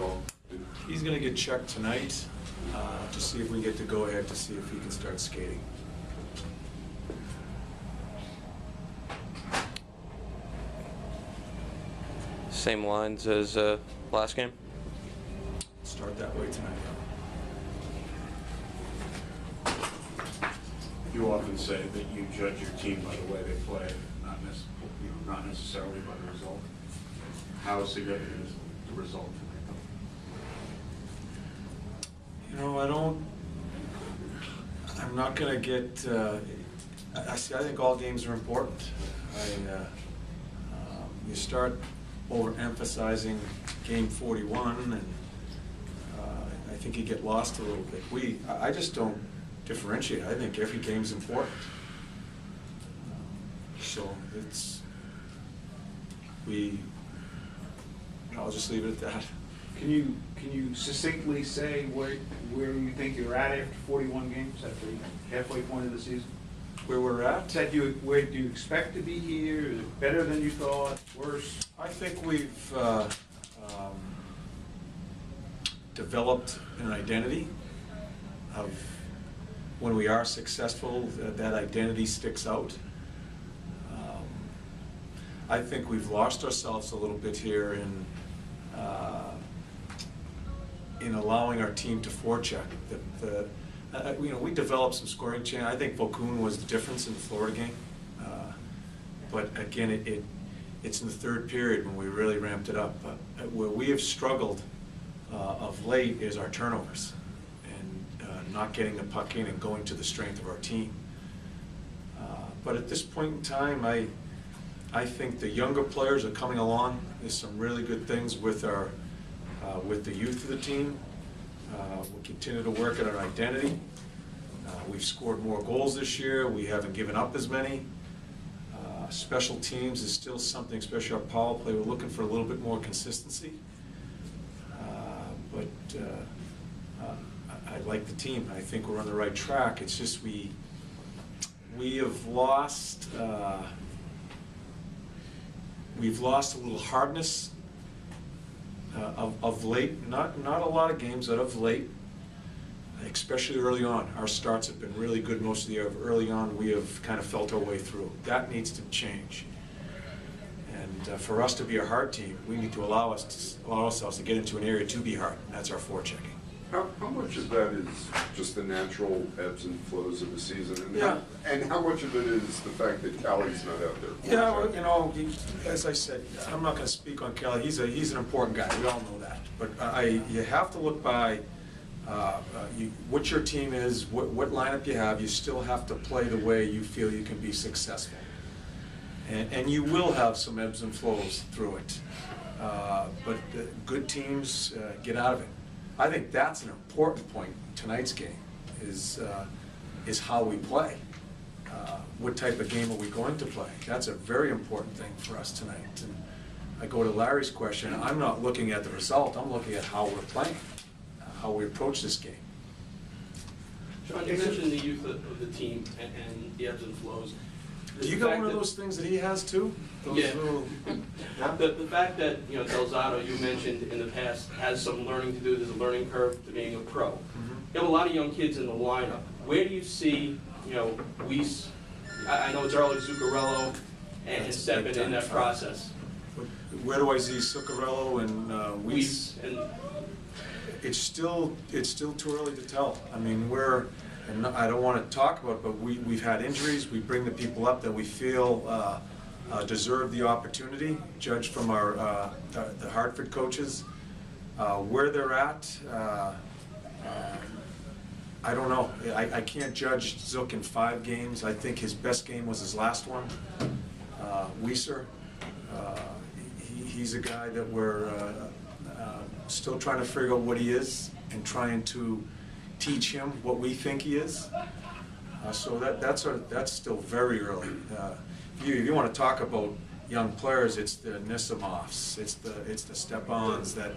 all? He's going to get checked tonight to see if we get to go ahead to see if he can start skating. Same lines as last game? Start that way tonight. You often say that you judge your team by the way they play, not necessarily by the result. How significant is the result tonight? I'm not going to get, I think all games are important. You start overemphasizing game 41 and I think you get lost a little bit. I just don't differentiate. I think every game's important. So I'll just leave it at that. Can you succinctly say where you think you're at after 41 games, at the halfway point of the season? Where we're at? Where do you expect to be here? Is it better than you thought? Worse? I think we've developed an identity of when we are successful, that identity sticks out. I think we've lost ourselves a little bit here in allowing our team to forecheck. We developed some scoring chance. I think Vokun was the difference in the Florida game. But again, it's in the third period when we really ramped it up. Where we have struggled of late is our turnovers and not getting the puck in and going to the strength of our team. But at this point in time, I think the younger players are coming along. There's some really good things with the youth of the team. We'll continue to work at our identity. We've scored more goals this year. We haven't given up as many. Special teams is still something, especially our power play. We're looking for a little bit more consistency. But I like the team. I think we're on the right track. It's just we have lost. We've lost a little hardness of late. Not a lot of games, but of late, especially early on. Our starts have been really good most of the year. Early on, we have kind of felt our way through. That needs to change. And for us to be a hard team, we need to allow ourselves to get into an area to be hard. And that's our forechecking. How much of that is just the natural ebbs and flows of the season? And how much of it is the fact that Callie's not out there? Yeah, well, as I said, I'm not going to speak on Kelly. He's an important guy. We all know that. But you have to look by what your team is, what lineup you have. You still have to play the way you feel you can be successful. And you will have some ebbs and flows through it. But good teams get out of it. I think that's an important point in tonight's game, is how we play. What type of game are we going to play? That's a very important thing for us tonight. And I go to Larry's question, I'm not looking at the result, I'm looking at how we're playing, how we approach this game. John, you mentioned the youth of the team and the ebbs and flows. Do you got one of those things that he has too? Yeah. The fact that, Delzato, you mentioned in the past, has some learning to do. There's a learning curve to being a pro. Mm-hmm. You have a lot of young kids in the lineup. Where do you see, Weiss, I know it's early, Zuccarello, and Steppen in that process? Where do I see Zuccarello and Weiss? And It's still too early to tell. I mean, and I don't want to talk about it, but we've had injuries. We bring the people up that we feel deserve the opportunity, judged from the Hartford coaches. Where they're at, I don't know. I can't judge Zook in 5 games. I think his best game was his last one. Weiser, he's a guy that we're still trying to figure out what he is and trying to teach him what we think he is. So that's still very early. If you want to talk about young players, it's the Nisimovs, it's the Stepans that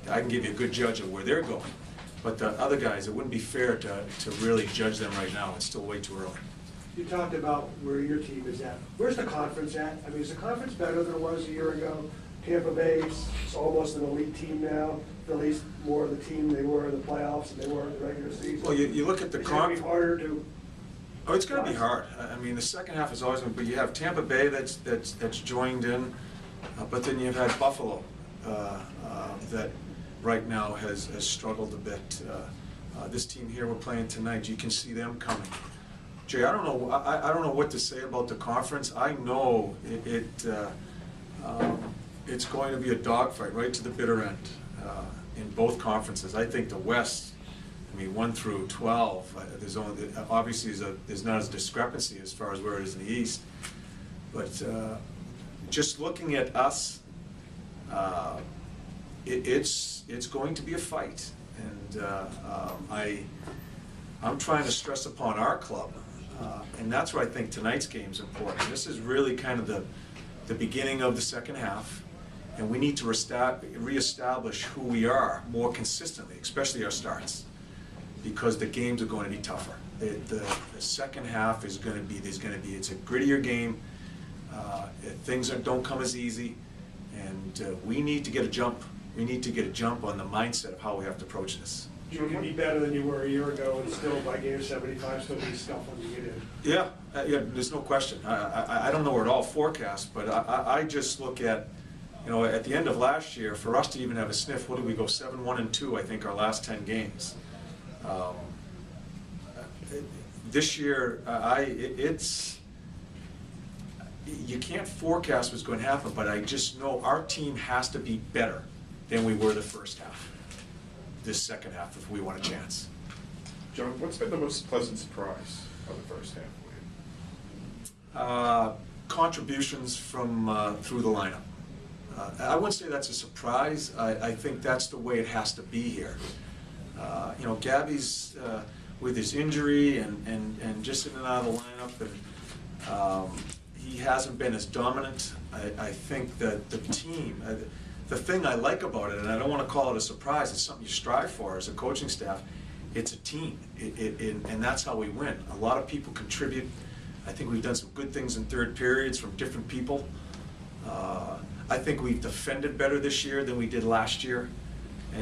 I can give you a good judge of where they're going. But the other guys, it wouldn't be fair to really judge them right now. It's still way too early. You talked about where your team is at. Where's the conference at? I mean, is the conference better than it was a year ago? Tampa Bay's almost an elite team now. Philly's more of the team they were in the playoffs and they were in the regular season. Well, you look at the It's gonna be harder to. Oh, it's going to be hard. I mean, the second half is always going to be. You have Tampa Bay that's joined in, but then you've had Buffalo that right now has struggled a bit. This team here we're playing tonight, you can see them coming. Jay, I don't know. I don't know what to say about the conference. I know it's going to be a dogfight right to the bitter end in both conferences. I think the West. I mean, 1 through 12, there's only, obviously there's not as discrepancy as far as where it is in the East. But just looking at us, it's going to be a fight. And I'm trying to stress upon our club, and that's where I think tonight's game is important. This is really kind of the beginning of the second half, and we need to reestablish who we are more consistently, especially our starts, because the games are going to be tougher. The second half is going to be, it's a grittier game. Things don't come as easy, and we need to get a jump. We need to get a jump on the mindset of how we have to approach this. You can be better than you were a year ago and still by game 75 still be scuffling to get in. Yeah, yeah, there's no question. I don't know where it all forecast, but I just look at, you know, at the end of last year, for us to even have a sniff, what did we go, 7-1-2, I think, our last 10 games. This year, you can't forecast what's going to happen, but I just know our team has to be better than we were the first half, this second half, if we want a chance. John, what's been the most pleasant surprise of the first half for you? Contributions from through the lineup. I wouldn't say that's a surprise. I think that's the way it has to be here. You know, Gabby's with his injury and just in and out of the lineup, and he hasn't been as dominant. I think that the team, the thing I like about it, and I don't want to call it a surprise, it's something you strive for as a coaching staff, it's a team, and that's how we win. A lot of people contribute. I think we've done some good things in third periods from different people. I think we've defended better this year than we did last year.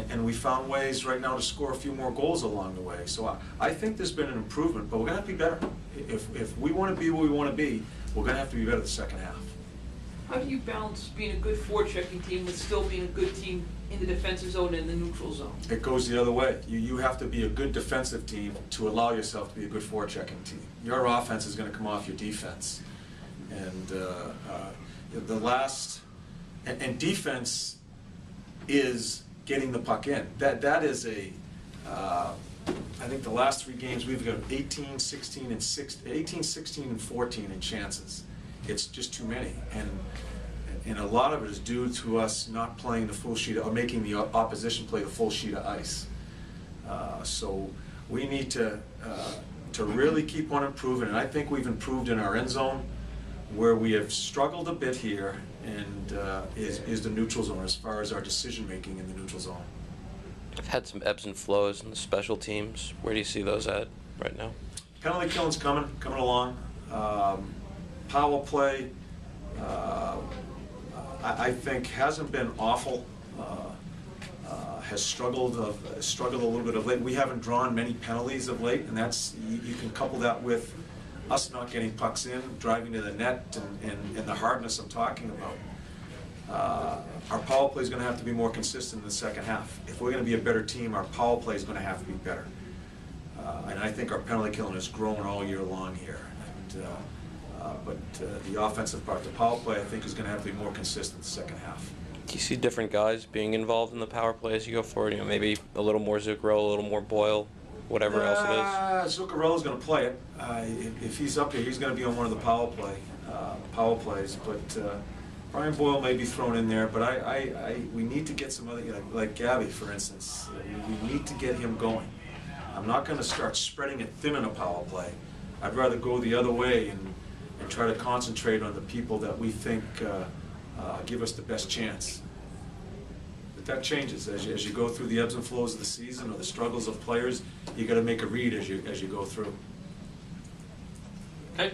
And we found ways right now to score a few more goals along the way. So I think there's been an improvement, but we're going to have to be better. If we want to be where we want to be, we're going to have to be better the second half. How do you balance being a good forechecking team with still being a good team in the defensive zone and the neutral zone? It goes the other way. You have to be a good defensive team to allow yourself to be a good forechecking team. Your offense is going to come off your defense. And defense is getting the puck in. That is I think the last 3 games we've got 18, 16, and 16 and 14 in chances. It's just too many, and a lot of it is due to us not playing the full sheet or making the opposition play the full sheet of ice. So we need to really keep on improving, and I think we've improved in our end zone. Where we have struggled a bit here and is the neutral zone as far as our decision making in the neutral zone. I've had some ebbs and flows in the special teams. Where do you see those at right now? Penalty killing's coming along. Power play, I think hasn't been awful. Has struggled a little bit of late. We haven't drawn many penalties of late, and that's you can couple that with us not getting pucks in, driving to the net, and the hardness I'm talking about. Our power play is going to have to be more consistent in the second half. If we're going to be a better team, our power play is going to have to be better. And I think our penalty killing has grown all year long here. But the offensive part, the power play, I think is going to have to be more consistent in the second half. Do you see different guys being involved in the power play as you go forward? You know, maybe a little more Zuccarello, a little more Boyle, whatever else it is? Zuccarella's going to play it. If he's up here, he's going to be on one of the power plays. But Brian Boyle may be thrown in there. But we need to get some other, like Gabby, for instance. We need to get him going. I'm not going to start spreading it thin in a power play. I'd rather go the other way and try to concentrate on the people that we think give us the best chance. But that changes as you go through the ebbs and flows of the season or the struggles of players. You got to make a read as you go through. Okay.